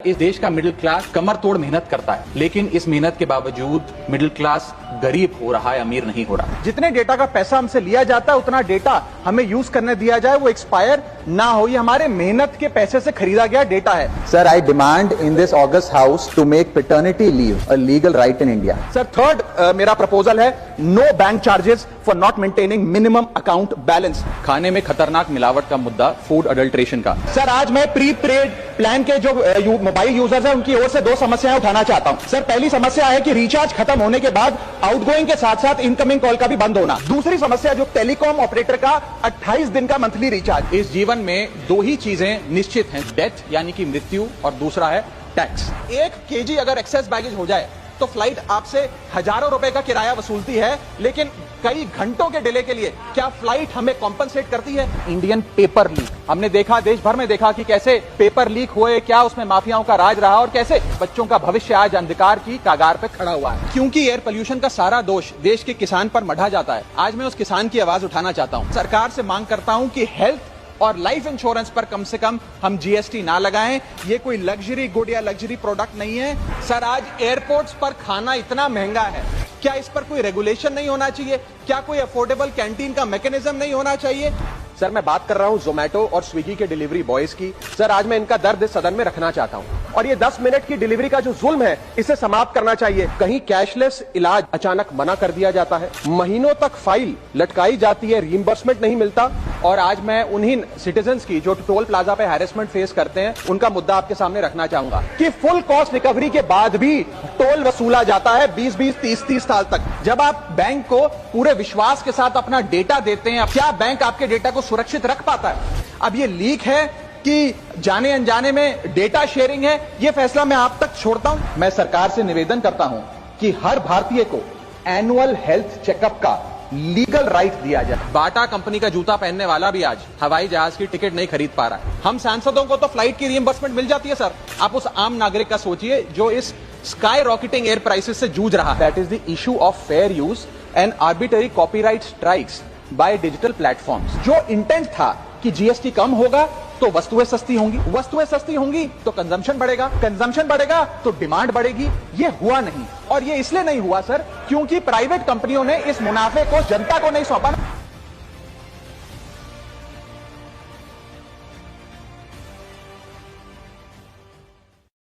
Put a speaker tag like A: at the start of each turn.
A: इस देश का मिडिल क्लास कमर तोड़ मेहनत करता है, लेकिन इस मेहनत के बावजूद मिडिल क्लास गरीब हो रहा है, अमीर नहीं हो रहा।
B: जितने डेटा का पैसा हमसे लिया जाता है उतना डेटा हमें यूज करने दिया जाए, वो एक्सपायर ना हो। ये हमारे मेहनत के पैसे से खरीदा गया डेटा है।
C: Sir, I demand in this August House to make paternity leave a legal right in India.
B: Sir, third मेरा प्रपोजल है no bank charges for not maintaining minimum account balance.
A: खाने में खतरनाक मिलावट का मुद्दा, फूड अडल्ट्रेशन का।
B: सर, आज मैं प्री पेड प्लान के जो मोबाइल यूजर्स हैं उनकी ओर से दो समस्याएं उठाना चाहता हूं। सर, पहली समस्या है कि रिचार्ज खत्म होने के बाद आउटगोइंग के साथ साथ इनकमिंग कॉल का भी बंद होना। दूसरी समस्या जो टेलीकॉम ऑपरेटर का 28 दिन का मंथली रिचार्ज।
A: इस जीवन में दो ही चीजें निश्चित हैं, डेथ यानी कि मृत्यु, और दूसरा है टैक्स।
B: 1 केजी अगर एक्सेस बैगेज हो जाए तो फ्लाइट आपसे हजारों रुपए का किराया वसूलती है, लेकिन कई घंटों के डिले के लिए क्या फ्लाइट हमें कॉम्पनसेट करती है?
A: इंडियन पेपर लीक हमने देखा, देश भर में देखा कि कैसे पेपर लीक हुए, क्या उसमें माफियाओं का राज रहा और कैसे बच्चों का भविष्य आज अंधकार की कागार पे खड़ा हुआ है। क्योंकि एयर पोल्यूशन का सारा दोष देश के किसान पर मढ़ा जाता है। आज मैं उस किसान की आवाज उठाना चाहता हूं। सरकार से मांग करता हूं कि हेल्थ और लाइफ इंश्योरेंस पर कम से कम हम जीएसटी ना लगाएं। ये कोई लग्जरी गुड या लग्जरी प्रोडक्ट नहीं है। सर, आज एयरपोर्ट्स पर खाना इतना महंगा है, क्या इस पर कोई रेगुलेशन नहीं होना चाहिए? क्या कोई अफोर्डेबल कैंटीन का मैकेनिज्म नहीं होना चाहिए?
B: सर, मैं बात कर रहा हूं जोमेटो और स्विगी के डिलीवरी बॉयज की। सर, आज मैं इनका दर्द सदन में रखना चाहता हूं और ये 10 मिनट की डिलीवरी का जो जुल्म है इसे समाप्त करना चाहिए। कहीं कैशलेस इलाज अचानक मना कर दिया जाता है, महीनों तक फाइल लटकाई जाती है, रीइंबर्समेंट नहीं मिलता।
A: और आज मैं उन्हीं सिटीजन्स की जो टोल प्लाजा पे हैरेसमेंट फेस करते हैं उनका मुद्दा आपके सामने रखना चाहूंगा
B: कि फुल कॉस्ट रिकवरी के बाद भी टोल वसूला जाता है 20-20, 30-30 साल तक। जब आप बैंक को पूरे विश्वास के साथ अपना डेटा देते हैं, क्या बैंक आपके डेटा को सुरक्षित रख पाता है? अब ये लीक है कि जाने अनजाने में डेटा शेयरिंग है, ये फैसला मैं आप तक छोड़ता हूं।
A: मैं सरकार से निवेदन करता हूं कि हर भारतीय को एनुअल हेल्थ चेकअप का लीगल राइट दिया जाए। बाटा कंपनी का जूता पहनने वाला भी आज हवाई जहाज की टिकट नहीं खरीद पा रहा है। हम सांसदों को तो फ्लाइट की रीइंबर्समेंट मिल जाती है सर। आप उस आम नागरिक का सोचिए जो इस स्काई रॉकेटिंग एयर प्राइसेस से जूझ रहा है। That is the issue of fair use and arbitrary copyright strikes by digital platforms. जो इंटेंट था कि जीएसटी कम होगा तो वस्तुएं सस्ती होंगी, वस्तुएं सस्ती होंगी तो कंजम्पशन बढ़ेगा, कंजम्पशन बढ़ेगा तो डिमांड बढ़ेगी। ये हुआ नहीं, और ये इसलिए नहीं हुआ सर क्योंकि प्राइवेट कंपनियों ने इस मुनाफे को जनता को नहीं सौंपा।